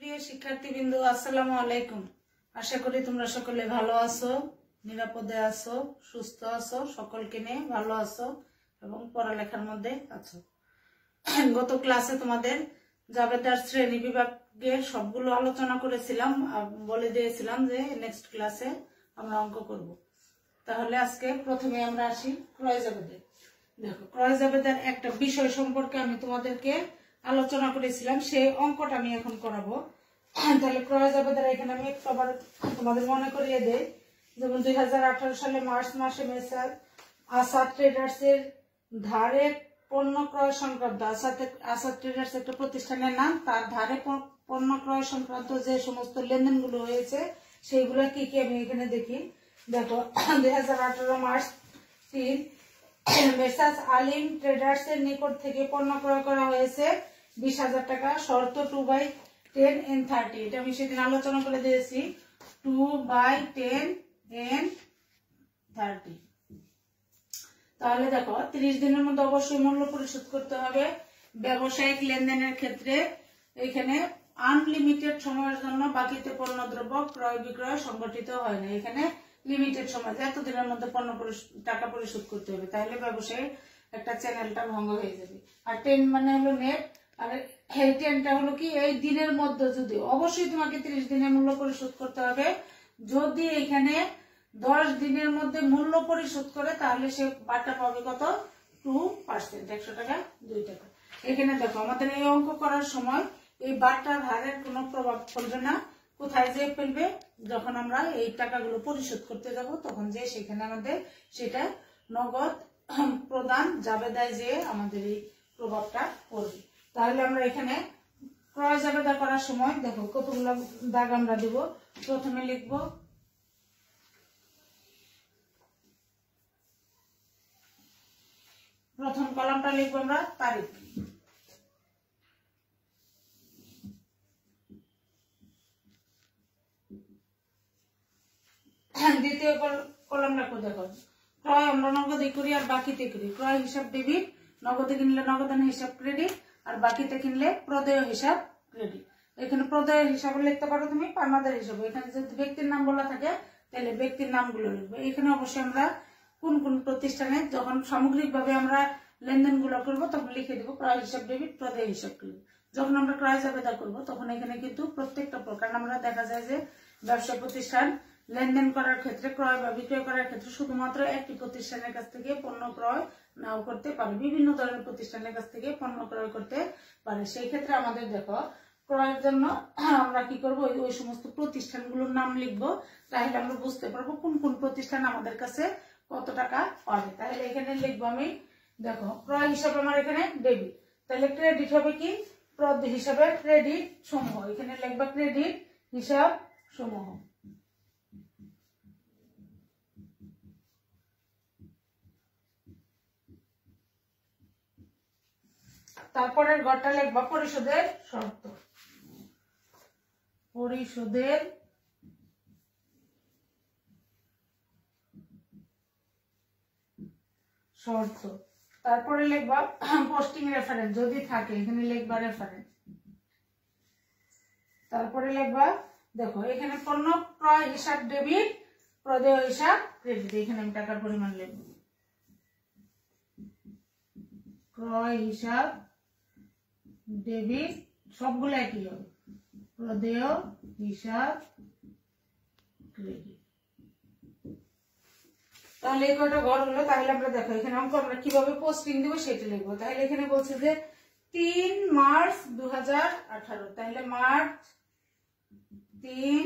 প্রিয় শিক্ষার্থীবৃন্দ, আসসালামু আলাইকুম। আশা করি তোমরা সকলে ভালো আছো, নিরাপদে আছো, সুস্থ আছো, সকলকে নিয়ে ভালো আছো এবং পড়ালেখার মধ্যে আছো। গত ক্লাসে তোমাদের জাবেদার শ্রেণী বিভাগের সবগুলো আলোচনা করেছিলাম, বলে দিয়েছিলাম যে নেক্সট ক্লাসে আমরা অঙ্ক করব। তাহলে আজকে প্রথমে আমরা আসি ক্রয় জাবেদে। দেখো, ক্রয় জাবেদার একটা বিষয় সম্পর্কে আমি তোমাদেরকে আলোচনা করেছিলাম, সেই অঙ্কটা আমি এখন করাবো। তাহলে ক্রয় জাবেদার এখানে আমি একটু আবার তোমাদের মনে করিয়ে দেই। যেমন 2018 সালে মার্চ মাসে মেসার আসাদ ট্রেডার্স এর ধারে পণ্য ক্রয় সংক্রান্ত, আসাদ ট্রেডার্স একটা প্রতিষ্ঠানের নাম, তার ধারে পণ্য ক্রয় সংক্রান্ত যে সমস্ত লেনদেনগুলো হয়েছে সেইগুলো কি কি আমি এখানে দেখি। দেখো, 2018 মার্চ 3 মেসার্স আলিম ট্রেডার্স এর নিকট থেকে পণ্য ক্রয় করা হয়েছে 20,000 টাকা, শর্ত 2/10 and 30। এটা আমি সেদিন আলোচনা করে দিয়েছি, 2/10 and 30। তাহলে দেখো, 30 দিনের মধ্যে অবশ্যই মূল্য পরিশোধ করতে হবে। ব্যবসায়িক লেনদেনের ক্ষেত্রে এখানে আনলিমিটেড সময়ের জন্য বাকিতে পণ্যদ্রব্য ক্রয় বিক্রয় সংগঠিত হয় না। এখানে লিমিটেড সময়, এতদিনের মধ্যে টাকা পরিশোধ করতে হবে, তাহলে ব্যবসায়ী একটা চ্যানেলটা ভঙ্গ হয়ে যাবে। আর 10 মানে হলো নেট, আর এই 10টা হলো কি এই দিনের মধ্যে, যদি অবশ্যই তোমাকে 30 দিনের মূল্য পরিশোধ করতে হবে। যদি এখানে 10 দিনের মধ্যে মূল্য পরিশোধ করে তাহলে সে বাটা পাবে কত, 2%, 100 টাকা 2 টাকা। এখানে দেখো, আমাদের এই অঙ্ক করার সময় এই বাটার হারের কোনো প্রভাব পড়বে না। কোথায় যে ফেলবে, যখন আমরা এই টাকাগুলো পরিশোধ করতে যাব তখন যে সেখানে আমাদের সেটা নগদ প্রদান জাবেদায় যে আমাদের এই প্রভাবটা পড়বে। তাহলে আমরা এখানে ক্রয় জাবেদা করার সময় দেখো কতগুলো দাগ আমরা দেব। প্রথমে লিখব প্রথম কলামটা লিখবো আমরা তারিখ। দ্বিতীয় কলাম রাখবো, দেখো ক্রয় আমরা নগদে করি আর বাকিতে করি। ক্রয় হিসাব ডেবিট, নগদে কিনলে নগদান হিসাব ক্রেডিট, আর বাকিতে কিনলে প্রদেয় হিসাব ক্রেডিট। এখানে প্রদেয় হিসাবে লিখতে পারো তুমি পাওনাদার হিসাবে। এখানে যদি ব্যক্তির নাম বলা থাকে তাহলে ব্যক্তির নামগুলো লিখবো। এখানে অবশ্যই আমরা কোন কোন প্রতিষ্ঠানে যখন সামগ্রিকভাবে আমরা লেনদেন গুলো করবো তখন লিখে দেবো ক্রয় হিসাব ডেবিট, প্রদেয় হিসাব ক্রেডিট। যখন আমরা ক্রয় জাবেদা করবো তখন এখানে কিন্তু প্রত্যেকটা প্রকার আমরা দেখা যায় যে ব্যবসা প্রতিষ্ঠান লেনদেন করার ক্ষেত্রে, ক্রয় বা বিক্রয় করার ক্ষেত্রে শুধুমাত্র একটি প্রতিষ্ঠানের কাছ থেকে পণ্য ক্রয় নাও করতে পারে, বিভিন্ন ধরনের প্রতিষ্ঠানের কাছ থেকে পণ্য ক্রয় করতে পারে। সেই ক্ষেত্রে আমাদের দেখো ক্রয়ের জন্য আমরা কি করব, ওই সমস্ত প্রতিষ্ঠানগুলোর নাম লিখবো, তাহলে আমরা বুঝতে পারবো কোন কোন প্রতিষ্ঠান আমাদের কাছে কত টাকা পাবে। তাহলে এখানে লিখবো আমি, দেখো ক্রয় হিসাবে আমার এখানে ডেবিট, তাহলে ক্রেডিট হবে কি প্রদ হিসাবে ক্রেডিট সমূহ, এখানে লিখবা ক্রেডিট হিসাব সমূহ। তারপরের ঘরটা লিখবা পরিশোধের শর্ত, পরিশোধের শর্ত। তারপরে লিখবা পোস্টিং রেফারেন্স, যদি থাকে এখানে লিখবা রেফারেন্স। তারপরে লিখবা, দেখো এখানে পণ্য ক্রয় হিসাব ডেবিট, প্রদেয় হিসাব ক্রেডিট। এখানে আমি টাকার পরিমাণ লিখব, ক্রয় হিসাব ডেবিট, সবগুলো একই হবে, প্রদেয় হিসাব ক্রেডিট। তাহলে এই কয়টা ঘর হলো। তাহলে আমরা দেখো এখানে অঙ্ক আমরা কিভাবে পোস্টিং দিব সেটা লিখবো। তাহলে এখানে বলছে যে 3 মার্চ 2018, তাহলে মার্চ 3,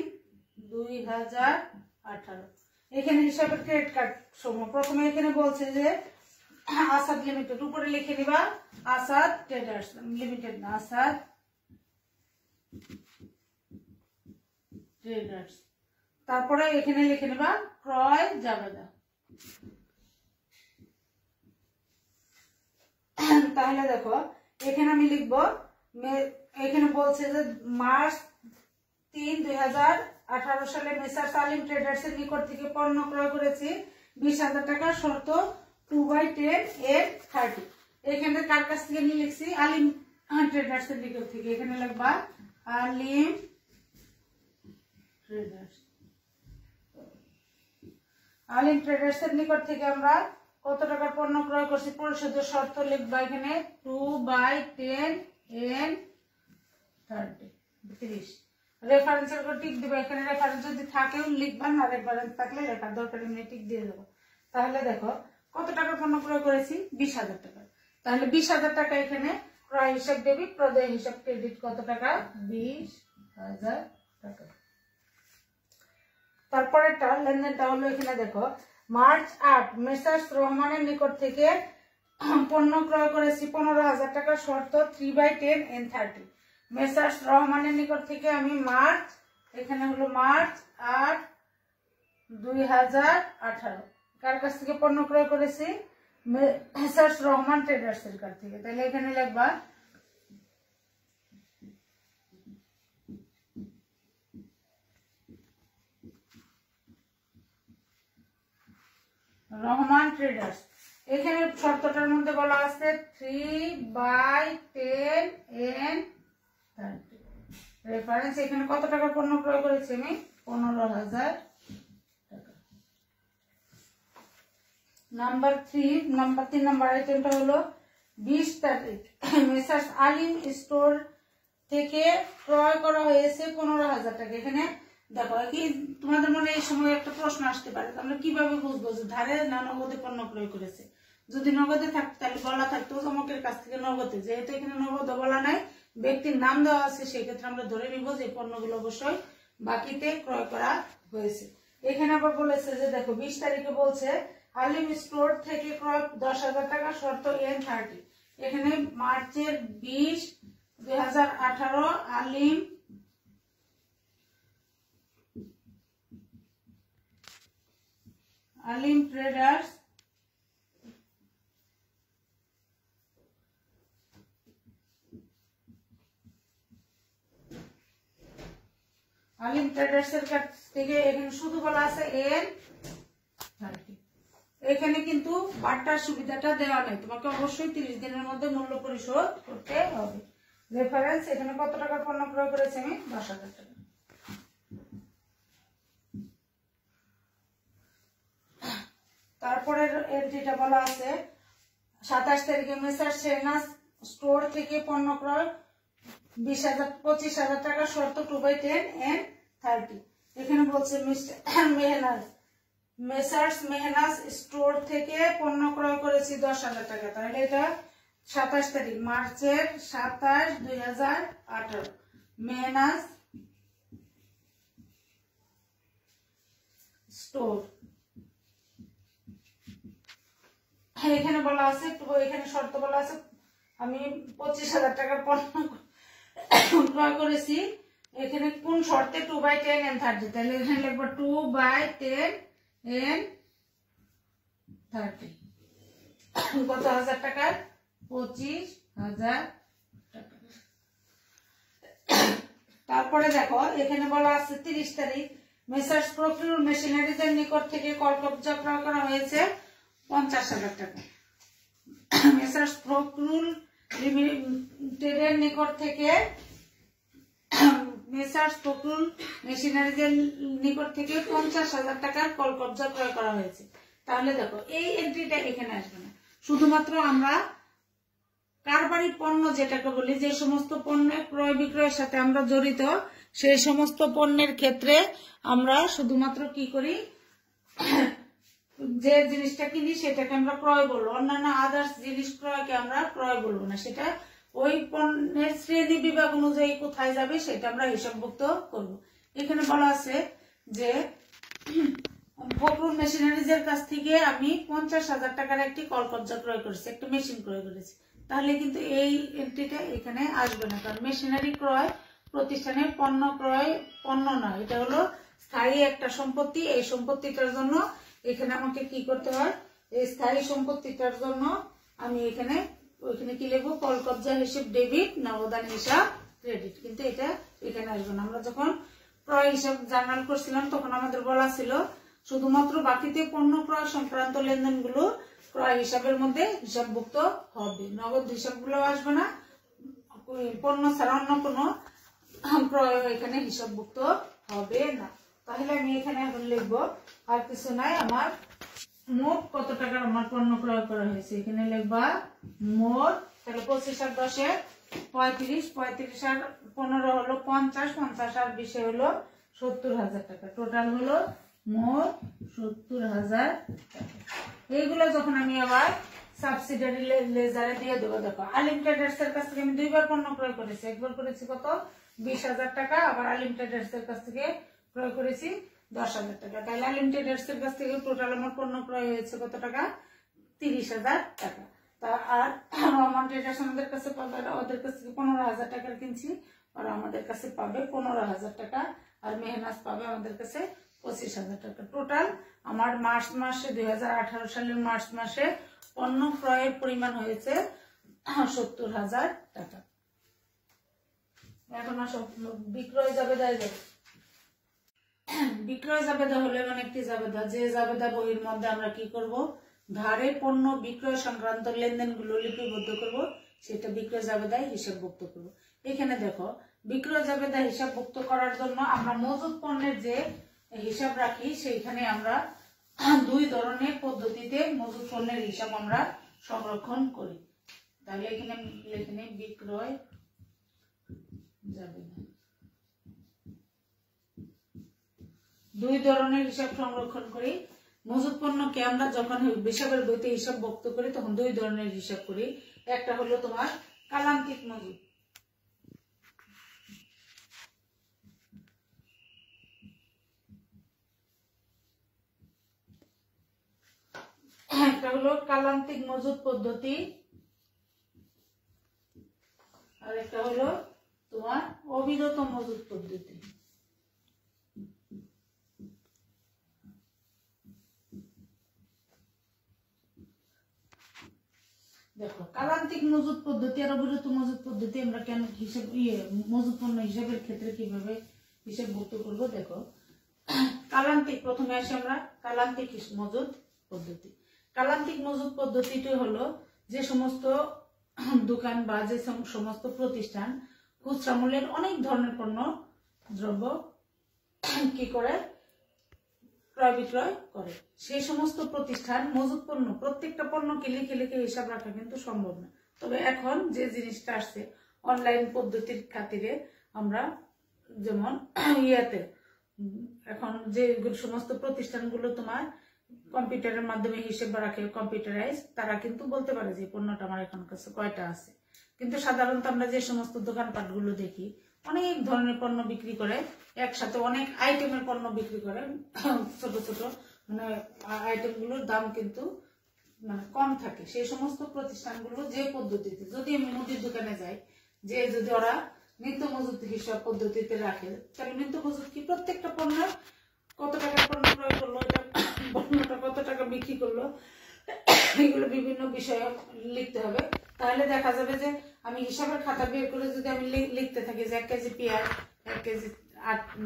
2018। এখানে হিসাবে ক্রেডিট কার্ড সমূহ, প্রথমে এখানে বলছে যে আসাদ লিমিটেড, উপরে লিখে নিবা আসাদ ট্রেডার্স লিমিটেড, না আসাদ ট্রেডার্স। তারপরে এখানে লিখে নিবা ক্রয় জাবেদা। তাহলে দেখো এখানে আমি লিখবো, এখানে বলছে যে মার্চ 3, 2018 সালে মেসার্স আলিম ট্রেডার্স এর নিকট থেকে পণ্য ক্রয় করেছি 20,000 টাকা, শর্ত 2/10 and 30। এখানে কার কাছ থেকে নিয়ে লিখছি, আলিম ট্রেডার্স এর নিকট থেকে। এখানে লিখবা আলিম ট্রেডার্স। আলিম ট্রেডার্স এর নিকট থেকে আমরা কত টাকার পণ্য ক্রয় করছি পরিশোধের শর্ত লিখবা এখানে 2/10 30। রেফারেন্সের উপর টিক দিবা, এখানে রেফারেন্স যদি থাকেও লিখবা, না রেফারেন্স থাকলে লেখার দরকার এমনি টিক দিয়ে দেবো। তাহলে দেখো কত টাকার পণ্য ক্রয় করেছি 20,000 টাকা। তাহলে 20,000 টাকা এখানে ক্রয় হিসাব ডেবিট, প্রদেয় হিসাব ক্রেডিট কত টাকা 20,000 টাকা। তারপরেরটা লেনদেনটা হলো এখানে দেখো মার্চ 8 মেসার্স রহমানের নিকট থেকে পণ্য ক্রয় করেছি 15,000 টাকা শর্ত 3/10 and 30। মেসার্স রহমানের নিকট থেকে আমি মার্চ এখানে হলো মার্চ 8 2018 কার কাছ থেকে পণ্য ক্রয় করেছি মেসার্স রহমান ট্রেডার্স এর কাছ থেকে। তাহলে এখানে লিখবা রহমান ট্রেডার্স। এখানে শর্তটার মধ্যে বলা আছে 3/10 and 30। রেফারেন্স এখানে কত টাকার পণ্য ক্রয় করেছি আমি 15,000 টাকা। নাম্বার 3 নাম্বার আইটেমটা হলো 20 তারিখ মেসার্স আলিম স্টোর থেকে ক্রয় করা হয়েছে 15,000 টাকা। এখানে দেখো কি তোমাদের মনে এই সময় একটা প্রশ্ন আসতে পারে, আমরা কিভাবে বুঝবো যে ধারে না নগদে পণ্য ক্রয় করেছে। যদি নগদে থাকতো তাহলে বলা থাকতো অমুকের কাছ থেকে নগদে, যেহেতু এখানে নগদ বলা নাই ব্যক্তির নাম দেওয়া আছে সেই ক্ষেত্রে আমরা ধরে নিব যে পণ্যগুলো অবশ্যই বাকিতে ক্রয় করা হয়েছে। এখানে আবার বলেছে যে দেখো 20 তারিখে বলছে আলিম স্টোর থেকে ক্রয় 10,000 টাকা শর্ত N30। এখানে মার্চের 20 2018 আলিম ট্রেডার্স এর কাছ থেকে এখানে শুধু বলা আছে N30। এখানে কিন্তু বার্তার সুবিধাটা দেওয়া নাই, তোমাকে অবশ্যই 30 দিনের মধ্যে মূল্য পরিশোধ করতে হবে। রেফারেন্স এখানে কত টাকার পণ্য ক্রয় করেছি আমি 10,000 টাকা। তারপরে এন্ট্রিটা বলা আছে 27 তারিখে মেসার্স শেহনাজ স্টোর থেকে পণ্য ক্রয় 25,000 টাকা শর্ত 2/10 and 30। এখানে বলছে মেসার্স মেহনাজ স্টোর থেকে পণ্য ক্রয় করেছি 10,000 টাকা। তাহলে এটা 27 তারিখ মার্চের 27 2018 মেহনাজ স্টোর। এখানে বলা আছে এখানে শর্ত বলা আছে আমি 25,000 টাকার পণ্য ক্রয় করেছি। এখানে কোন শর্তে 2/10 and 30। তাহলে এখানে লিখবো 2/10 and 30 কত হাজার টাকা 25,000 টাকা। তারপরে দেখো এখানে বলা আছে 30 তারিখ মেসার্স প্রকিউর মেশিনারিজ এর নিকট থেকে কলকবজা ক্রয় করা হয়েছে 50,000 টাকা। মেসার্স প্রকিউর লিমিটেডের নিকট থেকে মেসার্স প্রকিউর মেশিনারিজ এর নিকট থেকে 50,000 টাকার কলকবজা ক্রয় করা হয়েছে। তাহলে দেখো এই এন্ট্রিটা এখানে আসবে না, শুধুমাত্র আমরা কারবারি পণ্য যেটাকে বলি যে সমস্ত পণ্যের ক্রয় বিক্রয়ের সাথে আমরা জড়িত সেই সমস্ত পণ্যের ক্ষেত্রে আমরা শুধুমাত্র কি করি যে জিনিসটা কিনি সেটাকে আমরা ক্রয় বলবো, অন্যান্য আদার্স জিনিস ক্রয়কে আমরা ক্রয় বলবো না। সেটা ওই পণ্যের শ্রেণী বিভাগ অনুযায়ী কোথায় যাবে সেটা আমরা হিসাবভুক্ত করব। এখানে বলা আছে যে প্রকিউর মেশিনারিজের কাছ থেকে আমি 50,000 টাকার একটি কলকবজা ক্রয় করেছি, একটা মেশিন ক্রয় করেছি। তাহলে কিন্তু এই এন্ট্রিটা এখানে আসবে না, কারণ মেশিনারি ক্রয় প্রতিষ্ঠানের পণ্য ক্রয় পণ্য নয়, এটা হলো স্থায়ী একটা সম্পত্তি। এই সম্পত্তিটার জন্য এখানে আমাকে কি করতে হয়, এই স্থায়ী সম্পত্তিটার জন্য আমি এখানে কি লিখবো কলকবজা হিসেব ডেবিট, নগদান হিসাব ক্রেডিট। কিন্তু এটা এখানে আসবে না। আমরা যখন ক্রয় হিসাব জার্নাল করছিলাম তখন আমাদের বলা ছিল শুধুমাত্র বাকিতে পণ্য ক্রয় সংক্রান্ত লেনদেনগুলো ক্রয় হিসাবের মধ্যে হিসাবভুক্ত হবে, নগদ হিসাবগুলো আসবে না। পণ্য ছাড়া অন্য কোনো ক্রয় এখানে হিসাবভুক্ত হবে না। তাহলে আমি এখানে এখন লিখবো আর কিছু নাই, আমার মোট কত টাকার আমার পণ্য ক্রয় করা হয়েছে এখানে লিখবা মোট। তাহলে 25 আর 10 35, 35 আর 15 হলো 50, 50 আর 20 হলো 70,000 টাকা। টোটাল হলো মোট 70,000 টাকা। এইগুলো যখন আমি আবার সাবসিডারি লেজারে দিয়ে দেবো, দেখো আলিম ট্রেডার্স এর কাছ থেকে আমি দুইবার পণ্য ক্রয় করেছি। একবার করেছি কত 20,000 টাকা, আবার আলিম ট্রেডার্স এর কাছ থেকে ক্রয় করেছি 10,000 টাকা। তাহলে আলিম ট্রেডার্স এর কাছ থেকে টোটাল আমার পণ্য ক্রয় হয়েছে কত টাকা 30,000 টাকা। তা আর রহমান ট্রেডার্স আমাদের কাছে পাবে, ওদের কাছ থেকে 15,000 টাকার কিনছি, আর আমাদের কাছে পাবে 15,000 টাকা, আর মেহনাজ পাবে আমাদের কাছে 25,000 টাকা। টোটাল আমার মার্চ মাসে 2018 সালের মার্চ মাসে পণ্য ক্রয়ের পরিমাণ হয়েছে 70,000 টাকা। এখন আসো বিক্রয় জাবেদায় যাবে। বিক্রয় জাবেদা হলো এমন একটি জাবেদা যে জাবেদা বইয়ের মধ্যে আমরা কি করব, ধারে পণ্য বিক্রয় সংক্রান্ত লেনদেনগুলো লিপিবদ্ধ করব, সেটা বিক্রয় জাবেদায় হিসাবভুক্ত করব। এখানে দেখো বিক্রয় জাবেদা হিসাবভুক্ত করার জন্য আমরা মজুদ পণ্যের যে হিসাব রাখি সেইখানে আমরা দুই ধরনের পদ্ধতিতে মজুদ পণ্যের হিসাব আমরা সংরক্ষণ করি। তাহলে এখানে বিক্রয় জাবেদা দুই ধরনের হিসাব সংরক্ষণ করি। মজুদ পণ্যকে আমরা যখন হিসাবের বইতে হিসাবভুক্ত করি তখন দুই ধরনের হিসাব করি। একটা হলো তোমার কালান্তিক মজুদ, একটা হলো কালান্তিক মজুদ পদ্ধতি, আর একটা হলো তোমার অবিরত মজুদ পদ্ধতি। দেখো কালান্তিক মজুদ পদ্ধতি আর অবিরত মজুদ পদ্ধতি আমরা কেন হিসাব মজুদ পণ্য হিসাবের ক্ষেত্রে কিভাবে হিসাবভুক্ত করব। দেখো কালান্তিক, প্রথমে আসি আমরা কালান্তিক মজুদ পদ্ধতি। কালান্তিক মজুদ পদ্ধতিটি হলো যে সমস্ত দোকান বা যে সমস্ত প্রতিষ্ঠান খুচরা মূল্যের অনেক ধরনের পণ্য দ্রব্য কি করে ক্রয় বিক্রয় করে, সেই সমস্ত প্রতিষ্ঠান মজুদ পণ্য প্রত্যেকটা পণ্যকে লিখে লিখে হিসাব রাখা কিন্তু সম্ভব না। তবে এখন যে জিনিসটা আসছে অনলাইন পদ্ধতির খাতিরে আমরা যেমন ইয়াতে এখন যে সমস্ত প্রতিষ্ঠানগুলো তোমার কম্পিউটারের মাধ্যমে হিসেব রাখে কম্পিউটারাইজ, তারা কিন্তু বলতে পারে যে পণ্যটা আমার এখন কাছে কয়টা আছে। কিন্তু সাধারণত আমরা যে সমস্ত দোকানপাটগুলো দেখি অনেক ধরনের পণ্য বিক্রি করে, একসাথে অনেক আইটেমের পণ্য বিক্রি করে, ছোট ছোট মানে আইটেমগুলোর দাম কিন্তু মানে কম থাকে। সেই সমস্ত প্রতিষ্ঠানগুলো যে পদ্ধতিতে, যদি আমি মুদির দোকানে যাই, যে যদি ওরা নিত্য মজুদ হিসাব পদ্ধতিতে রাখে, তাহলে নিত্য মজুদ কি প্রত্যেকটা পণ্য কত টাকা পণ্য ক্রয় করলো, এটা পণ্যটা কত টাকা বিক্রি করলো, এগুলো বিভিন্ন বিষয়ে লিখতে হবে। তাহলে দেখা যাবে যে আমি হিসাবের খাতা বের করে যদি আমি লিখতে থাকি যে 1 কেজি পেঁয়াজ, 1 কেজি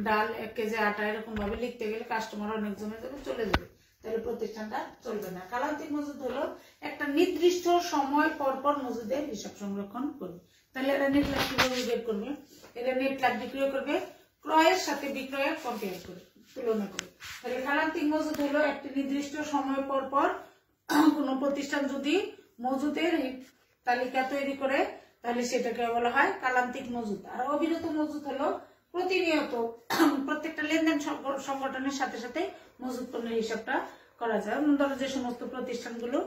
ডাল, 1 কেজি আটা, এরকম ভাবে লিখতে গেলে কাস্টমার অনেক জমে যাবে, চলে যাবে, তাহলে প্রতিষ্ঠানটা চলবে না। কালান্তিক মজুদ হলো একটা নির্দিষ্ট সময় পর পর মজুদের হিসাব সংরক্ষণ করবে। তাহলে এরা নেট লাভ কিভাবে বের করবে, এরা নেট লাভ বিক্রয় করবে ক্রয়ের সাথে বিক্রয়ের কম্পেয়ার করে, তুলনা করে। তাহলে কালান্তিক মজুদ হলো একটি নির্দিষ্ট সময় পর পর কোন প্রতিষ্ঠান যদি মজুদের তালিকা তৈরি করে তাহলে সেটাকে বলা হয় কালান্তিক মজুদ। আর অবিরত মজুদ হলো প্রতিনিয়ত প্রত্যেকটা লেনদেন সংগঠনের সাথে সাথে মজুদ পণ্যের হিসাবটা করা যায়। ধরো যে সমস্ত প্রতিষ্ঠানগুলো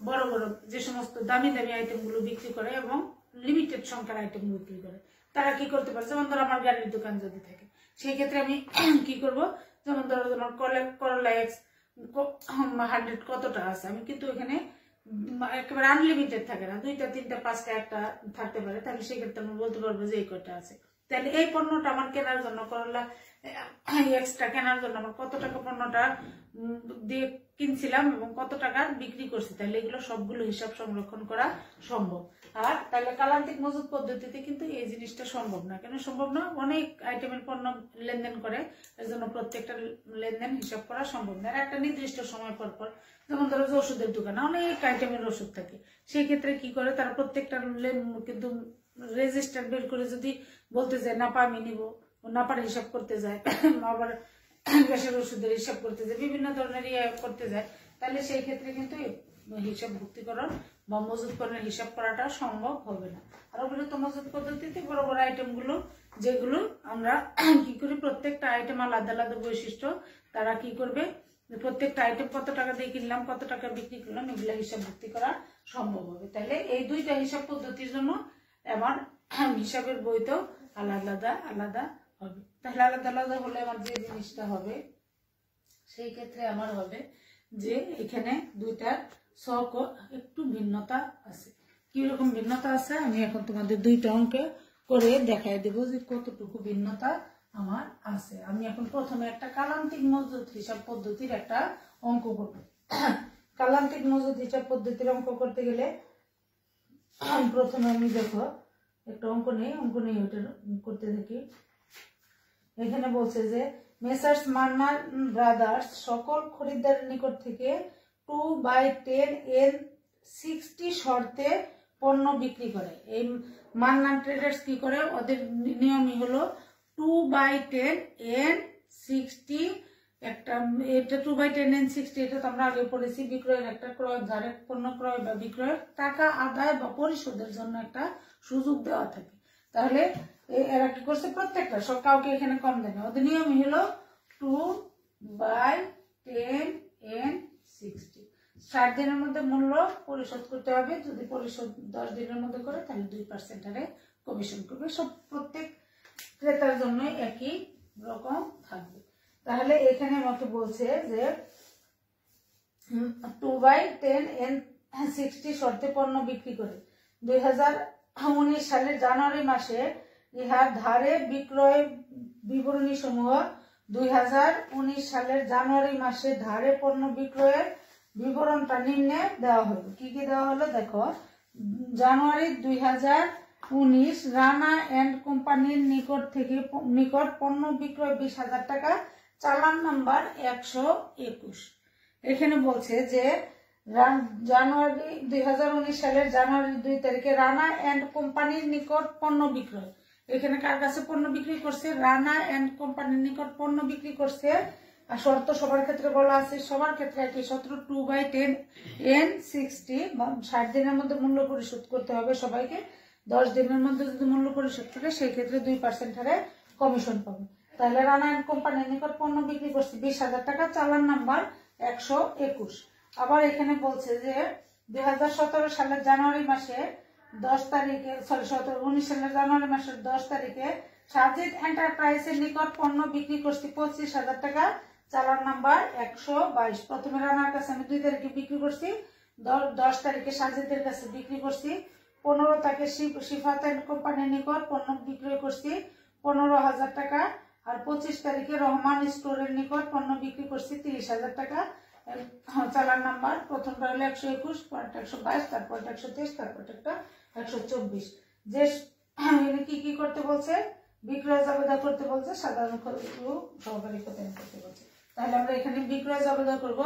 বড় বড় যে সমস্ত দামি দামি আইটেম গুলো বিক্রি করে এবং লিমিটেড সংখ্যার আইটেম বিক্রি করে, তারা কি করতে পারে, যেমন ধরো আমার গাড়ির দোকান যদি থাকে, সেই ক্ষেত্রে আমি কি করব, যেমন ধরো তোমার করলা এক্স 100 কতটা আছে, আমি কিন্তু এখানে একেবারে আনলিমিটেড থাকে না, 2টা 3টা 5টা একটা থাকতে পারে, তাহলে সেক্ষেত্রে আমি বলতে পারবো যে এই কয়টা আছে। তাহলে এই পণ্যটা আমার কেনার জন্য, করলা এক্সট্রা কেনার জন্য আমার কত টাকা পণ্যটা দিয়ে কিনছিলাম এবং কত টাকার বিক্রি করছি, তাহলে এগুলো সবগুলো হিসাব সংরক্ষণ করা সম্ভব। আর তাহলে কালান্তিক মজুদ পদ্ধতিতে কিন্তু এই জিনিসটা সম্ভব না। কেন সম্ভব না, অনেক আইটেমের পণ্য লেনদেন করে, এর জন্য প্রত্যেকটা লেনদেন হিসাব করা সম্ভব না। একটা নির্দিষ্ট সময় পর পর, যেমন ধরো যে ওষুধের দোকানে অনেক আইটেমের ওষুধ থাকে, সেই ক্ষেত্রে কি করে তারা প্রত্যেকটা কিন্তু রেজিস্টার বের করে যদি বলতে যায় না পা আমি নিব, ও না পারে হিসাব করতে যায়, আবার গ্যাসের ওষুধের হিসাব করতে যায়, বিভিন্ন ধরনের ইয়ে করতে যায়, তাহলে সেই ক্ষেত্রে কিন্তু হিসাব ভুক্তিকরণ বা মজুতকরণের হিসাব করাটা সম্ভব হবে না। আর অবিরত মজুত পদ্ধতিতে বড় বড় আইটেমগুলো যেগুলো আমরা কি করি, প্রত্যেকটা আইটেম আলাদা আলাদা বৈশিষ্ট্য, তারা কি করবে, প্রত্যেকটা আইটেম কত টাকা দিয়ে কিনলাম, কত টাকা বিক্রি করলাম, এগুলো হিসাব ভুক্তি করা সম্ভব হবে। তাহলে এই দুইটা হিসাব পদ্ধতির জন্য আমার হিসাবের বইতেও আলাদা আলাদা আলাদা হবে। তাহলে আলাদা আলাদা হলে আমার যে জিনিসটা হবে, সেই ক্ষেত্রে আমার হবে যে এখানে দুইটার ছক একটু ভিন্নতা আছে। কিরকম ভিন্নতা আছে আমি এখন তোমাদের দুইটা অঙ্কে করে দেখাই দেবো যে কতটুকু ভিন্নতা আমার আছে। আমি এখন প্রথমে একটা কালান্তিক মজুদ হিসাব পদ্ধতির একটা অঙ্ক করব। কালান্তিক মজুদ হিসাব পদ্ধতির অঙ্ক করতে গেলে প্রথমে আমি দেখো একটা অঙ্ক নেই ওটা করতে থাকি। এখানে বলছে যে মেসার্স মান্নান ব্রাদার্স সকল খরিদ্দারের নিকট থেকে 2/10 এর 60 শর্তে পণ্য বিক্রি করে। এই মান্নান ট্রেডার্স কি করে, ওদের নিয়মই হলো 2/10 এর 60, একটা এটা 2/10 এর 60, এটা তো আমরা আগে পড়েছি, বিক্রয়ের একটা ক্রয় ধারে পণ্য ক্রয় বা বিক্রয়ের টাকা আদায় বা পরিশোধের জন্য একটা সুযোগ দেওয়া থাকে। তাহলে এরা কি করছে, প্রত্যেকটা সব কাউকে এখানে কম দেয় না, ওদের নিয়মই হলো 2/10 এর 60, 60 দিনের মধ্যে মূল্য পরিশোধ করতে হবে। যদি পরিশোধ 10 দিনের মধ্যে করে তাহলে 2% হারে কমিশন করবে। সব প্রত্যেক ক্রেতার জন্য একই রকম থাকবে। তাহলে এখানে আমাকে বলছে যে 2/10 এর 60 শর্তে পণ্য বিক্রি করে 2019 সালের জানুয়ারি মাসে ইহার ধারে বিক্রয় বিবরণী সমূহ 2019 সালের জানুয়ারি মাসে ধারে পণ্য বিক্রয়ের বিবরণটা নিম্নে দেওয়া হলো। কি কি দেওয়া হলো দেখো, জানুয়ারি 2019 রানা এন্ড কোম্পানির নিকট পণ্য বিক্রয় 20,000 টাকা, চালান নাম্বার 121। এখানে বলছে যে জানুয়ারি 2019 সালের জানুয়ারি 2 তারিখে রানা এন্ড কোম্পানির নিকট পণ্য বিক্রয়, এখানে কার কাছে পণ্য বিক্রি করছে, রানা এন্ড কোম্পানির নিকট পণ্য বিক্রি করছে। আর শর্ত সবার ক্ষেত্রে বলা আছে, সবার ক্ষেত্রে একই শর্ত, 2/10 এর 60, 60 দিনের মধ্যে মূল্য পরিশোধ করতে হবে সবাইকে। 10 দিনের মধ্যে যদি মূল্য পরিশোধ করে সেই ক্ষেত্রে 2% হারে কমিশন পাবে। তাহলে রানা এন্ড কোম্পানির নিকট পণ্য বিক্রি করছে 20,000 টাকা, চালান নাম্বার 121। আবার এখানে বলছে যে 2017 সালের জানুয়ারি মাসে 10 তারিখে, 19 সালের জানুয়ারি মাসের 10 তারিখে সাজিদ এন্টারপ্রাইজের নিকট পণ্য বিক্রি করছি 25,000 টাকা, চালান নাম্বার 122। প্রথমে রানার কাছে আমি 2 তারিখে বিক্রি করছি, 10 তারিখে সাজিদের কাছে বিক্রি করছি, 15 তারিখে শিফাত এন্ড কোম্পানির নিকট পণ্য বিক্রয় করছি 15,000 টাকা, আর 25 তারিখে রহমান স্টোরের নিকট পণ্য বিক্রি করছি 30,000 টাকা। চালান নাম্বার প্রথমটা হলো 121, পরেরটা 122, তারপরটা 123, তারপরটা 124। যে কি কি করতে বলছে, বিক্রয় জাবেদা করতে বলছে, সাধারণ সহকারী প্রদান করতে বলছে। তাহলে আমরা এখানে বিক্রয় জাবেদা করব,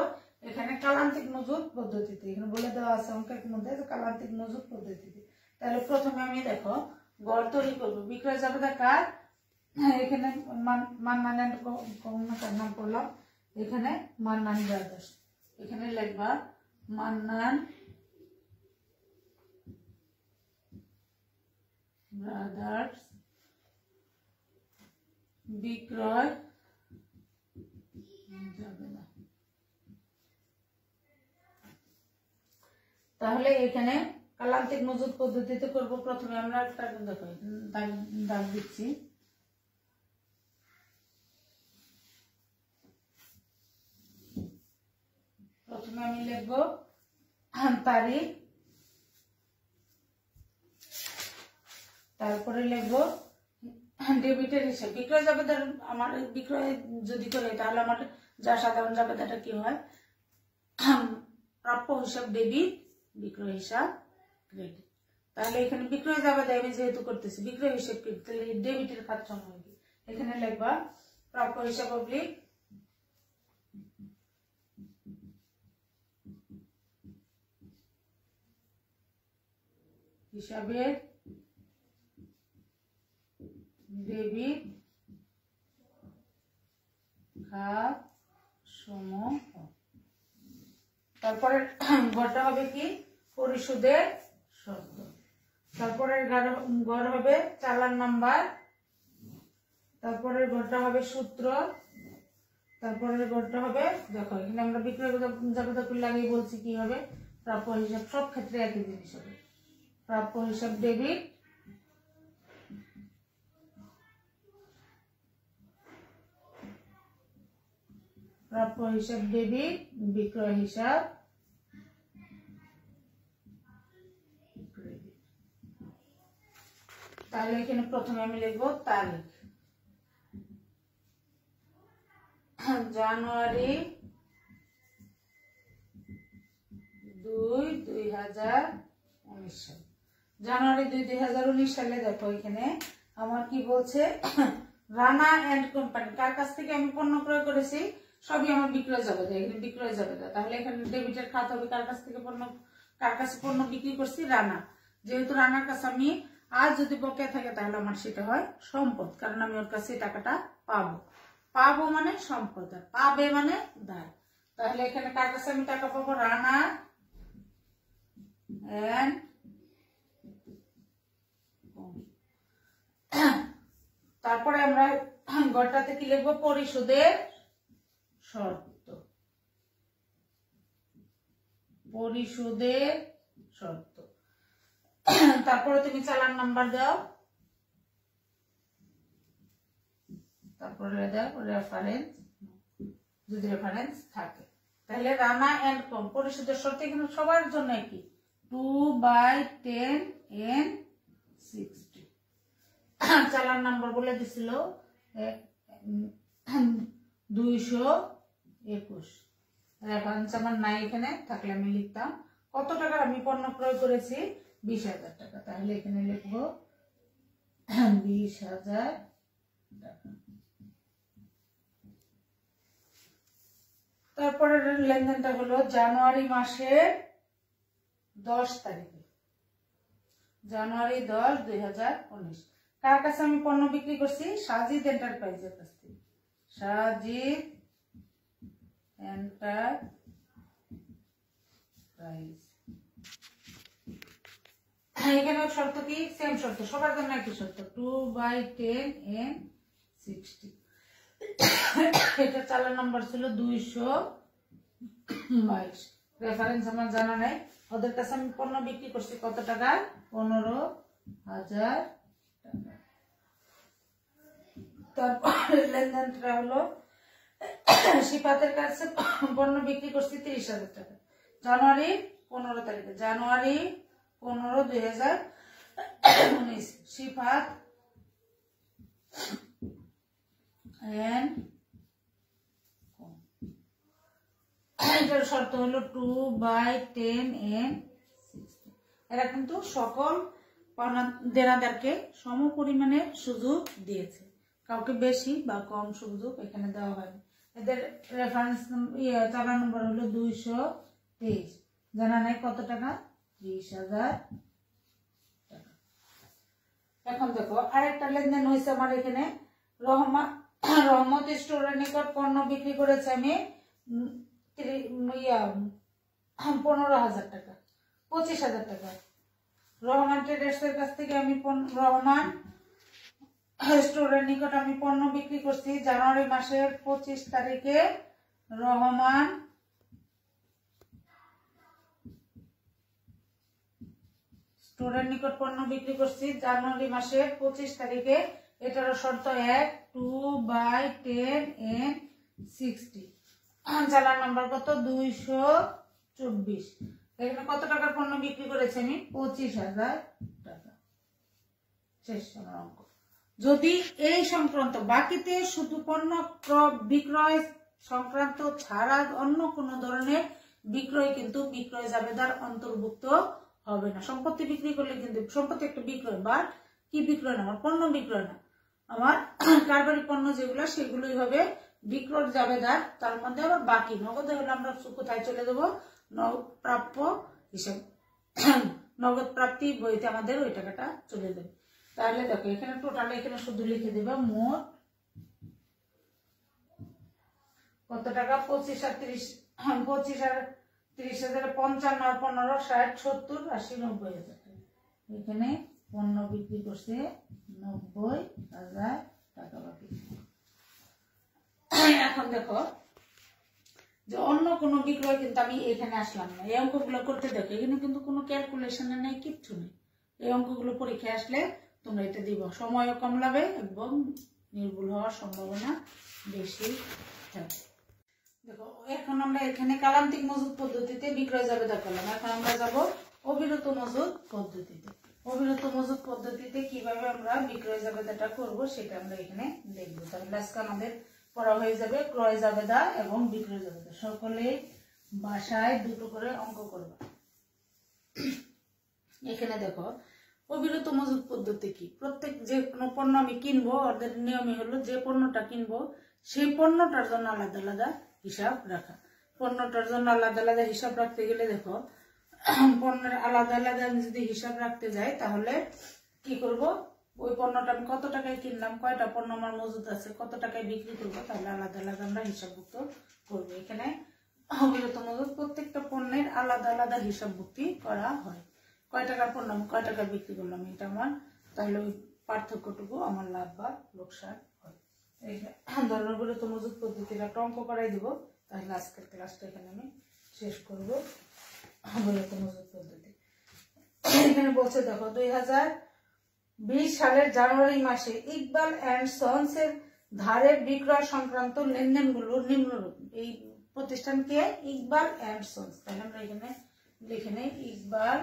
এখানে কালান্তিক মজুদ পদ্ধতিতে, এখানে বলে দেওয়া আছে অঙ্কের মধ্যে কালান্তিক মজুদ পদ্ধতিতে। তাহলে প্রথমে আমি দেখো গড় তৈরি করবো, বিক্রয় জাবেদা কার, এখানে মান্নান এন্ড কোম্পানির নাম করলাম, এখানে মান্নান ব্রাদার্স, এখানে লিখবা মান্নান ব্রাদার্স বিক্রয় জাবেদা। তাহলে এখানে কালান্তিক মজুদ পদ্ধতিতে করব। প্রথমে আমরা একটা দেখো দাগ দিচ্ছি, প্রথমে আমি লিখব তারিখ, তারপরে লিখব ডেবিটের হিসাব। বিক্রয় জাবেদার আমার বিক্রয় যদি করে তাহলে আমার যা সাধারণ জাবেদাটা কি হয়, প্রাপ্য হিসাব ডেবিট, বিক্রয় হিসাব ক্রেডিট। তাহলে এখানে বিক্রয় জাবেদা আমি যেহেতু করতেছি বিক্রয় হিসাব ক্রেডিট, তাহলে ডেবিটের কাজ সময় এখানে লিখবা প্রাপ্য হিসাব অবলিক হিসাবের ডেবিট খাত সমূহ। তারপরে ঘরটা হবে কি পরিশোধের শর্ত। তারপরে ঘর হবে চালান নাম্বার। তারপরে ঘরটা হবে সূত্র। তারপরে ঘরটা হবে, দেখো এখানে আমরা বিক্রয় জাবেদা করলে আগেই বলছি কি হবে, প্রাপ্য হিসাব। সব ক্ষেত্রে একই জিনিস হবে, প্রাপ্য হিসাব ডেবিট, প্রাপ্য হিসাব ডেবিট, বিক্রয় হিসাব ক্রেডিট। তাহলে এখানে প্রথমে আমি লিখবো তারিখ, জানুয়ারি ২, ২০১৯ সাল। জানুয়ারি ২, ২০১৯ সালে দেখো এখানে আমার কি বলছে, রানা এন্ড কোম্পানি, কার কাছ থেকে আমি পণ্য ক্রয় করেছি, সবই আমার বিক্রয় জাবেদা। এখানে বিক্রয় জাবেদা, তাহলে এখানে ডেবিটের খাত হবে কার কাছ থেকে পণ্য, কার কাছে পণ্য বিক্রি করছি, রানা। যেহেতু রানার কাছে আমি আজ যদি বকেয়া থাকে তাহলে আমার সেটা হয় সম্পদ, কারণ আমি ওর কাছে টাকাটা পাবো। পাবো মানে সম্পদ, আর পাবে মানে দায়। তাহলে এখানে কার কাছে আমি টাকা পাবো, রানা এন্ড তারপরে আমরা ঘরটাতে কি লিখবো, পরিশোধের শর্ত, পরিশোধের শর্ত। তারপরে তুমি চালান নাম্বার দাও, তারপরে দাও রেফারেন্স, যদি রেফারেন্স থাকে। তাহলে রানা এন্ড কম পরিশোধের শর্ত এখানে সবার জন্য কি 2/10N60। চালান নাম্বার বলে দিছিল 221। রেফারেন্স আমার নাই এখানে, থাকলে আমি লিখতাম কত টাকার আমি পণ্য ক্রয় করেছি, 20,000 টাকা। তাহলে এখানে লিখবো 20,000 টাকা। তারপরে লেনদেনটা হলো জানুয়ারি মাসের 10 তারিখে, জানুয়ারি 10, 2019। কার কাছে আমি পণ্য বিক্রি করছি, সাজিদ এন্টারপ্রাইজের কাছ থেকে, সাজিদ এন্টারপ্রাইজ। এখানে শর্ত কি, সেম শর্ত, সবার জন্য একই শর্ত, 2/10N60। এটা চালান নাম্বার ছিল 222। রেফারেন্স আমার জানা নাই। ওদের কাছে আমি পণ্য বিক্রি করছি কত টাকা, 15,000 টাকা। তারপরে লেনদেনটা হলো শিফাতের কাছে পণ্য বিক্রি করছি 30,000 টাকা, জানুয়ারি 15 তারিখে, জানুয়ারি 15, 2019। শিফাত এটার শর্ত হলো 2/10N60। এরা কিন্তু সকল দেনাদারকে সম পরিমাণের সুযোগ দিয়েছে, কাউকে বেশি বা কম সুযোগ এখানে দেওয়া হয়নি। এদের রেফারেন্স চালান নম্বর হলো 223। জানা নাই কত টাকা, 30,000 টাকা। এখন দেখো আরেকটা লেনদেন হয়েছে আমার এখানে, রহমত স্টোরের নিকট পণ্য বিক্রি করেছে আমি 15,000 টাকা, 25,000 টাকা। রহমান ট্রেডার্সের কাছ থেকে আমি রহমান স্টোরের নিকট আমি পণ্য বিক্রি করছি জানুয়ারি মাসের 25 তারিখে, রহমান স্টোরের নিকট পণ্য বিক্রি করছি জানুয়ারি মাসের 25 তারিখে। এটারও শর্ত 1, 2/10N60। চালান নাম্বার কত, 224। এখানে কত টাকার পণ্য বিক্রি করেছে আমি, 25,000 টাকা। শেষ আমার অঙ্ক। যদি এই সংক্রান্ত বাকিতে শুধু পণ্য বিক্রয় সংক্রান্ত ছাড়া অন্য কোন ধরনের বিক্রয় কিন্তু বিক্রয় জাবেদার অন্তর্ভুক্ত হবে না। সম্পত্তি বিক্রি করলে কিন্তু সম্পত্তি একটা বিক্রয়, বা কি বিক্রয় না, আমার পণ্য বিক্রয় না, আমার কারবারি পণ্য যেগুলো সেগুলোই হবে বিক্রয় জাবেদার। তার মধ্যে আবার বাকি নগদে হলে আমরা কোথায় চলে দেবো, প্রাপ্য হিসেবে, নগদ প্রাপ্তি বইতে আমাদের ওই টাকাটা চলে যাবে। তাহলে দেখো এখানে টোটাল এখানে শুধু লিখে দিবা মোট কত টাকা, 25 আর 30, 25 আর 30,000, 55 আর 15, 60, 70, 80, 90,000 টাকা। এখানে পণ্য বিক্রি করছে 90,000 টাকা বাকি। এখন দেখো যে অন্য কোনো বিক্রয় কিন্তু আমি এখানে আসলাম না, এই অঙ্কগুলো করতে দেখো এখানে কিন্তু কোনো ক্যালকুলেশনে নেই, কিচ্ছু নেই। এই অঙ্কগুলো পরীক্ষায় আসলে তোমরা এটা দিব, সময়ও কম লাগবে এবং নির্ভুল হওয়ার সম্ভাবনা বেশি থাকে। দেখো এখন আমরা এখানে কালান্তিক মজুদ পদ্ধতিতে বিক্রয় জাবেদা করলাম, এখন আমরা যাব অবিরত মজুদ পদ্ধতিতে। অবিরত মজুদ পদ্ধতিতে কিভাবে আমরা বিক্রয় জাবেদাটা করব সেটা আমরা এখানে দেখবো। তাহলে আজকে আমাদের পড়া হয়ে যাবে ক্রয় জাবেদা এবং বিক্রয় জাবেদা। সকলে বাসায় দুটো করে অঙ্ক করবে। এখানে দেখো অবিরত মজুদ পদ্ধতি কি, প্রত্যেক যে কোনো পণ্য আমি কিনবো ওদের নিয়মই হলো যে পণ্যটা কিনবো সেই পণ্যটার জন্য আলাদা আলাদা হিসাব রাখা। পণ্যটার জন্য আলাদা আলাদা হিসাব রাখতে গেলে দেখো পণ্যের আলাদা আলাদা আমি যদি হিসাব রাখতে যাই তাহলে কি করব, ওই পণ্যটা আমি কত টাকায় কিনলাম, কয়টা পণ্য আমার মজুদ আছে, কত টাকায় বিক্রি করবো, তাহলে আলাদা আলাদা আমরা হিসাবভুক্ত করবো। এখানে অবিরত মজুদ প্রত্যেকটা পণ্যের আলাদা আলাদা হিসাবভুক্তি করা হয়। কয় টাকার পণ্য আমি কয় টাকা বিক্রি করলাম এটা আমার, তাহলে ওই পার্থক্যটুকু আমার লাভ বা লোকসান হয়। এই ধরনের অবিরত মজুদ পদ্ধতির একটা অঙ্ক করাই দিব, তাহলে আজকের ক্লাসটা এখানে আমি শেষ করবো। অবিরত মজুদ পদ্ধতি এখানে বলছে দেখো 2020 সালের জানুয়ারি মাসে ইকবাল অ্যান্ড সন্স এর ধারে বিক্রয় সংক্রান্ত লেনদেনগুলো নিম্নরূপ। এই প্রতিষ্ঠানকে ইকবাল অ্যান্ড সন্স, তাহলে আমরা এখানে লিখে নেই ইকবাল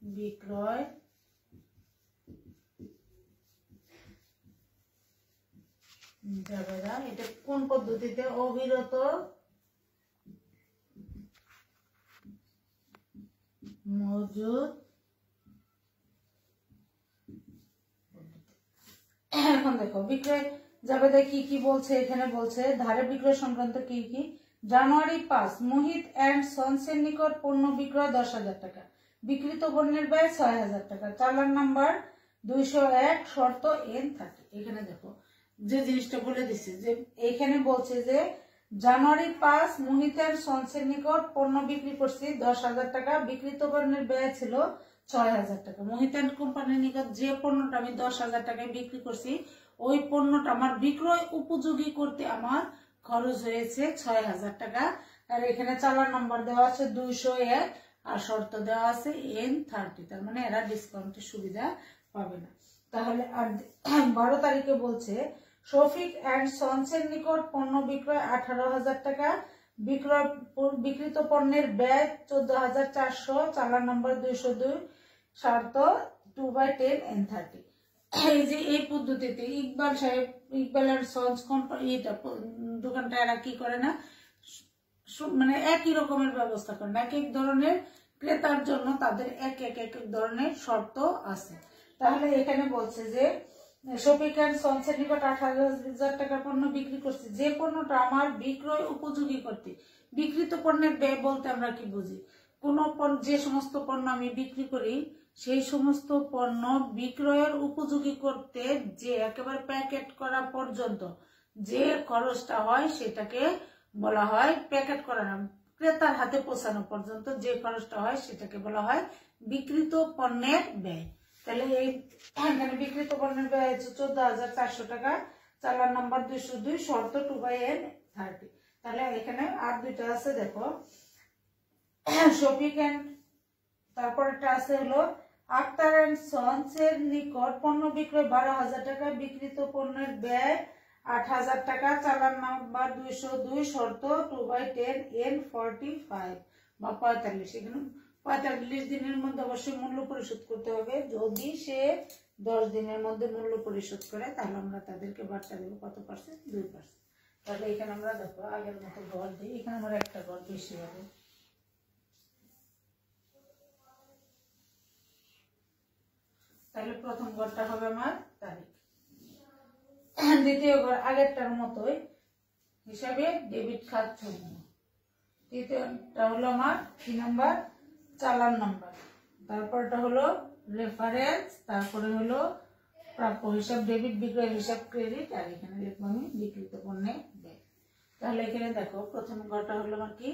বিক্রয় জাবেদা। এটা কোন পদ্ধতিতে, অবিরত মজুদ। এখন দেখো বিক্রয় জাবেদায় কি কি বলছে, এখানে বলছে ধারে বিক্রয় সংক্রান্ত কি কি। জানুয়ারি 5 মোহিত অ্যান্ড সন্সের নিকট পণ্য বিক্রয় 10,000 টাকা, বিক্রিত পণ্যের ব্যয় 6,000 টাকা, চালান নাম্বার 201, শর্ত N30। এখানে দেখো যে জিনিসটা বলে দিচ্ছে যে এখানে বলছে যে জানুয়ারি 5 মোহিত অ্যান্ড সন্সের নিকট পণ্য বিক্রি করছি 10,000 টাকা, বিক্রিত পণ্যের ব্যয় ছিল 6,000 টাকা। মোহিত অ্যান্ড কোম্পানির নিকট যে পণ্যটা আমি 10,000 টাকায় বিক্রি করছি ওই পণ্যটা আমার বিক্রয় উপযোগী করতে আমার খরচ হয়েছে 6,000 টাকা। আর এখানে চালান নাম্বার দেওয়া আছে 201 আর শর্ত দেওয়া আছে N30, তার মানে এরা ডিসকাউন্টের সুবিধা পাবে না। তাহলে আর 12 তারিখে বলছে শফিক অ্যান্ড সন্সের নিকট পণ্য বিক্রয় 18,000 টাকা, বিক্রিত পণ্যের ব্যয় 14,400, চালান নাম্বার 202, শর্ত 2/10 N30। এই যে এই পদ্ধতিতে ইকবাল সাহেব ইকবাল অ্যান্ড সন্স কোম্পানি দোকানটা এরা কি করে না, মানে একই রকমের ব্যবস্থা করে না, এক এক ধরনের ক্রেতার জন্য তাদের এক এক ধরনের শর্ত আছে। তাহলে এখানে বলছে যে শফিক অ্যান্ড সন্সের নিকট 18,000 টাকার পণ্য বিক্রি করছি, যে পণ্যটা আমার বিক্রয় উপযোগী করতে, বিক্রিত পণ্যের ব্যয় বলতে আমরা কি বুঝি, কোন যে সমস্ত পণ্য আমি বিক্রি করি সেই সমস্ত পণ্য বিক্রয়ের উপযোগী করতে যে একেবারে প্যাকেট করা পর্যন্ত যে খরচটা হয় সেটাকে বলা হয় প্যাকেট করা না, ক্রেতার হাতে পৌঁছানো পর্যন্ত যে খরচটা হয় সেটাকে বলা হয় বিক্রিত পণ্যের ব্যয়। তাহলে এই এখানে বিক্রিত পণ্যের ব্যয় হচ্ছে 14,400 টাকা, চালান নাম্বার 202, শর্ত 2/N30। তাহলে এখানে আর দুইটা আছে দেখো শফিক অ্যান্ড, তারপরটা আছে হলো আক্তার অ্যান্ড সন্স এর নিকট পণ্য বিক্রয় 12,000 টাকা, বিক্রিত পণ্যের ব্যয় 8,000 টাকা, চালান নাম্বার 202, শর্ত 2/10 N45 বা 45। এখানে 45 দিনের মধ্যে অবশ্যই মূল্য পরিশোধ করতে হবে। যদি সে 10 দিনের মধ্যে মূল্য পরিশোধ করে তাহলে আমরা তাদেরকে বার্তা দেবো কত পার্সেন্ট, 2%। তাহলে এখানে আমরা দেখো আগের মতো ঘর দিই, এখানে আমার একটা ঘর বেশি হবে। তাহলে প্রথম ঘরটা হবে আমার তারিখ, দ্বিতীয় ঘর আগেরটার মতোই হিসাবে ডেবিট খাত 14, এটা হলো আমার 3 নাম্বার চালান নাম্বার। তারপরটা হলো রেফারেন্স, তারপরে হলো প্রাপ্য হিসাব ডেবিট, বিক্রয় হিসাব ক্রেডিট, আর এখানে লিখবো আমি বিক্রিত পণ্যের ব্যয়। তাহলে এখানে দেখো প্রথম ঘরটা হলো আমার কি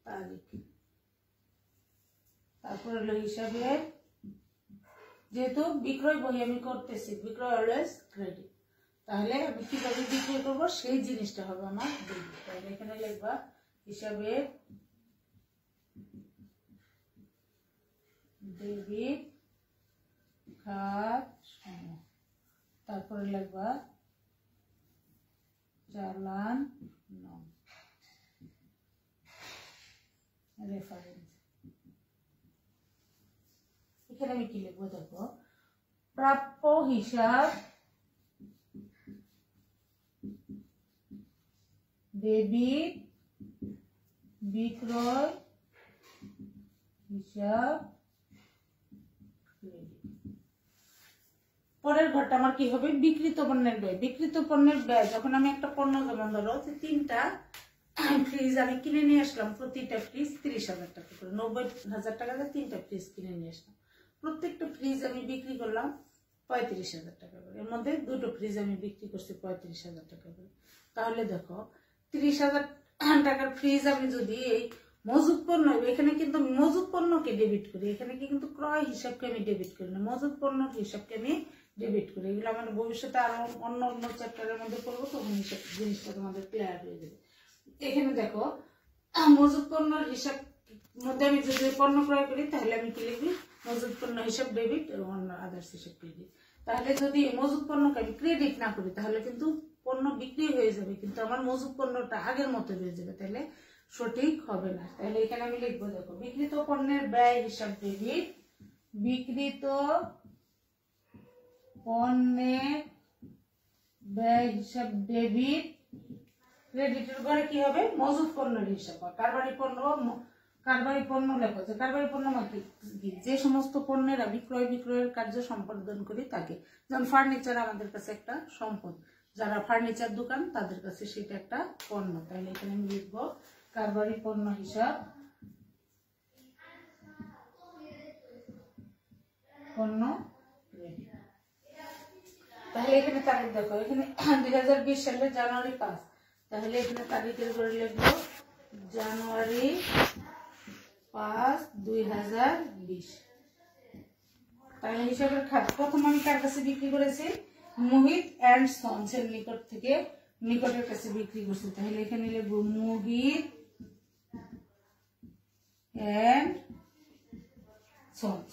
তারিখ, তারপর হলো হিসাবে, যেহেতু বিক্রয় বই আমি করতেছি, বিক্রয় অলওয়েজ ক্রেডিট, তাহলে আমি কিভাবে বিক্রয় করবো সেই জিনিসটা হবে আমার ডেবিট। তাহলে এখানে লিখবা হিসাবে ডেবিট খাত, তারপরে লিখবা চালান নং, রেফারেন্স। এখানে আমি কি লিখবো দেখো, প্রাপ্য হিসাব ডেবিট, বিক্রয় হিসাব ক্রেডিট। পরের ঘরটা আমার কি হবে, বিক্রিত পণ্যের ব্যয়। বিক্রিত পণ্যের ব্যয়, যখন আমি একটা পণ্য, যেমন ধরো 3টা ফ্রিজ আমি কিনে নিয়ে আসলাম, প্রতিটা ফ্রিজ 30,000 টাকা করে, 90,000 টাকা দিয়ে 3টা ফ্রিজ কিনে নিয়ে আসলাম। প্রত্যেকটা ফ্রিজ আমি বিক্রি করলাম 35,000 টাকা করে, এর মধ্যে 2টো ফ্রিজ আমি বিক্রি করছি 35,000 টাকা করে। তাহলে দেখো 30,000 টাকার ফ্রিজ আমি যদি এই মজুত পণ্য, এখানে কিন্তু মজুত পণ্যকে ডেবিট করি, এখানে কিন্তু ক্রয় হিসাবকে আমি ডেবিট করি না, মজুত পণ্যের হিসাবকে আমি ডেবিট করি। এগুলো আমার ভবিষ্যতে আরো অন্য অন্য চ্যাপ্টারের মধ্যে পড়বো, তখন হিসাব জিনিসটা তোমাদের ক্লিয়ার হয়ে যাবে। এখানে দেখো মজুত পণ্যের হিসাব মধ্যে আমি যদি পণ্য ক্রয় করি, তাহলে আমি কি লিখবি, মজুত পণ্য হিসাব ডেবিট এবং অন্য আদার্স হিসাব ক্রেডিট। তাহলে যদি মজুত পণ্যকে আমি ক্রেডিট না করি, তাহলে কিন্তু পণ্য বিক্রি হয়ে যাবে, কিন্তু আমার মজুত পণ্যটা আগের মতো হয়ে যাবে, তাহলে সঠিক হবে না। তাহলে এখানে আমি লিখবো দেখো, বিক্রিত পণ্যের ব্যয় হিসাব ডেবিট, বিক্রিত পণ্যের ব্যয় হিসাব ডেবিট, ক্রেডিটের ঘরে কি হবে, মজুত পণ্যের হিসাব। কারবারি পণ্য, কারবারি পণ্য লেখো, যে কারবারি পণ্য মানে যে সমস্ত পণ্যের আমি ক্রয় বিক্রয়ের কার্য সম্পাদন করি তাকে। যেমন ফার্নিচার আমাদের কাছে একটা সম্পদ, যারা ফার্নিচার দোকান তাদের কাছে সেটা একটা পণ্য। তাহলে এখানে আমি লিখবো কারবারি পণ্য হিসাব পণ্য ক্রেডিট। তাহলে এখানে তারিখ দেখো, এখানে 2020 সালের জানুয়ারি 5, তাহলে এখানে তারিখের করে লিখবো জানুয়ারি 5, 2020। তাহলে হিসাবের খাত, প্রথম আমি কার কাছে বিক্রি করেছি, মোহিত অ্যান্ড সন্স এর নিকটের কাছে বিক্রি করছি। তাহলে এখানে লিখবো Mohit and sons,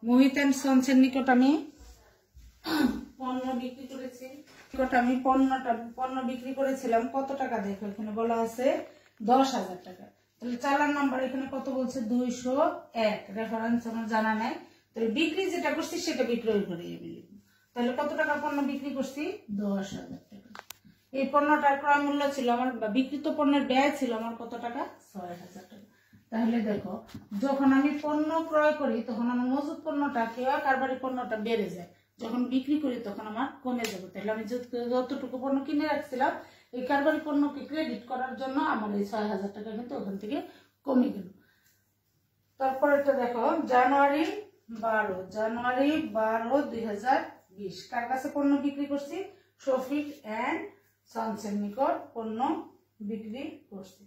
Mohit and sons এর নিকট আমি পণ্য বিক্রি করেছি। আমি পণ্য বিক্রি করেছিলাম কত টাকা, দেখো এখানে বলা আছে 10,000 টাকা। তাহলে চালান নাম্বার এখানে কত বলছে, 201, রেফারেন্স আমার জানা নাই। তাহলে বিক্রি যেটা করছি সেটা বিক্রয় করে আমি লিখবো। তাহলে কত টাকা পণ্য বিক্রি করছি, 10,000 টাকা। এই পণ্যটার ক্রয় মূল্য ছিল আমার, বিক্রিত পণ্যের ব্যয় ছিল আমার কত টাকা, 6,000 টাকা। তাহলে দেখো যখন আমি পণ্য ক্রয় করি তখন আমার মজুত পণ্যটা কারবারি পণ্যটা বেড়ে যায়, যখন বিক্রি করি তখন আমার কমে যাবে। তাহলে আমি যতটুকু পণ্য কিনে রাখছিলাম এই কারবারি পণ্যকে ক্রেডিট করার জন্য আমার এই 6,000 টাকা কিন্তু ওখান থেকে কমে গেল। তারপর এটা দেখো জানুয়ারি 12, 2020 কার কাছে পণ্য বিক্রি করছি, শফিক অ্যান্ড সন্সের নিকট পণ্য বিক্রি করছি।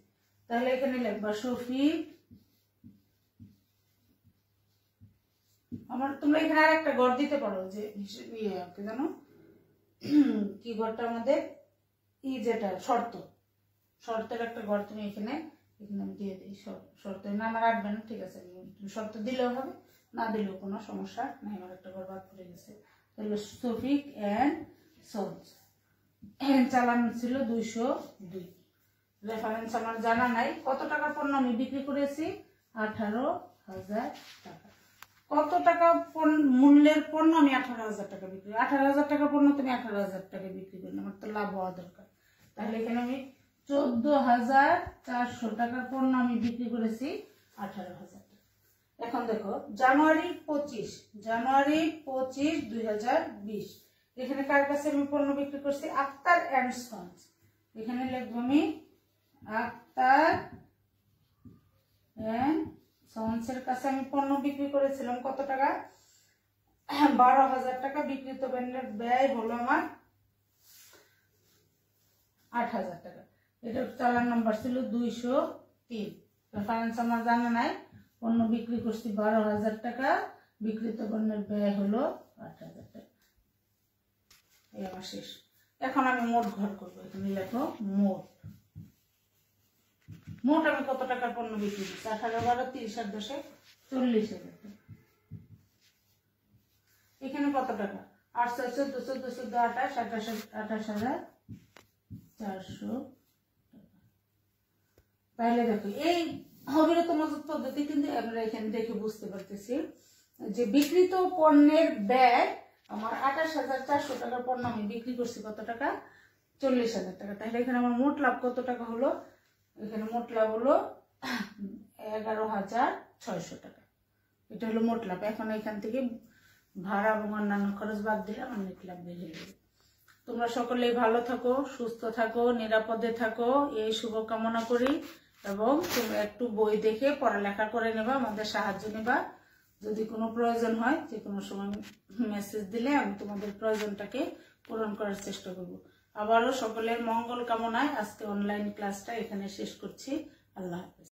তাহলে এখানে লিখবা শফিক, আমার তোমরা এখানে আর একটা ঘর দিতে পারো, যে জানো কি ঘরটা আমাদের যেটা শর্তের একটা ঘর, তুমি এখানে আমি দিয়ে দিই। শর্তের নাম আর রাখবে না, ঠিক আছে, তুমি শর্ত দিলেও হবে, না দিলেও কোনো সমস্যা নাই। আমার একটা ঘর বাদ পড়ে গেছে। তাহলে শফিক অ্যান্ড সন্স, চালান ছিল 202। রেফারেন্স আমার জানা নাই। কত টাকার পণ্য আমি বিক্রি করেছি, 18,000 টাকা। কত টাকা মূল্যের পণ্য আমি 18,000 টাকা বিক্রি, 18,000 টাকা পণ্য তুমি 18,000 টাকা বিক্রি করি, আমার তো লাভ হওয়া দরকার। তাহলে এখানে আমি 14,400 টাকার পণ্য আমি বিক্রি করেছি 18,000 টাকা। এখন দেখো জানুয়ারি 25, 2020 এখানে কার কাছে আমি পণ্য বিক্রি করছি, আক্তার অ্যান্ড সন্স। এখানে লিখবো আমি আক্তার সন্সের কাছে আমি পণ্য বিক্রি করেছিলাম কত টাকা, 12,000 টাকা। বিক্রিত পণ্যের ব্যয় হলো আমার 8,000 টাকা। এটা চালান নাম্বার ছিল 203। রেফারেন্স আমার জানা নাই। পণ্য বিক্রি করছি 12,000 টাকা, বিক্রিত পণ্যের ব্যয় হলো 8,000 টাকা। এই আমার শেষ। এখন আমি মোট ঘর করবো। এখানে লেখো মোট। মোট আমি কত টাকার পণ্য বিক্রি করছি? 18, 12, 30 আর 10 40,000 টাকা। এখানে কত টাকা? 8, 6, 14, 14, 14, 28, 28,400 টাকা। তাহলে দেখো এই অবিরত মজুত পদ্ধতি কিন্তু আমরা এখানে দেখে বুঝতে পারতেছি যে বিক্রিত পণ্যের ব্যয় আমার 28,400 টাকার পণ্য আমি বিক্রি করছি কত টাকা? 40,000 টাকা। তাহলে এখানে আমার মোট লাভ কত টাকা হলো? এখানে মোট লাভ হলো 11,600 টাকা। এটা হলো মোট লাভ। এখন এখান থেকে ভাড়া এবং অন্যান্য খরচ বাদ দিলে আমার নেট লাভ বের হয়ে যাবে। তোমরা সকলেই ভালো থাকো, সুস্থ থাকো, নিরাপদে থাকো, এই শুভকামনা করি। এবং তোমরা একটু বই দেখে পড়ালেখা করে নেবা, আমাদের সাহায্য নেবা। যদি কোনো প্রয়োজন হয় যে কোনো সময় মেসেজ দিলে আমি তোমাদের প্রয়োজনটাকে পূরণ করার চেষ্টা করব। আবারও সকলের মঙ্গল কামনায় আজকে অনলাইন ক্লাসটা এখানে শেষ করছি। আল্লাহ হাফেজ।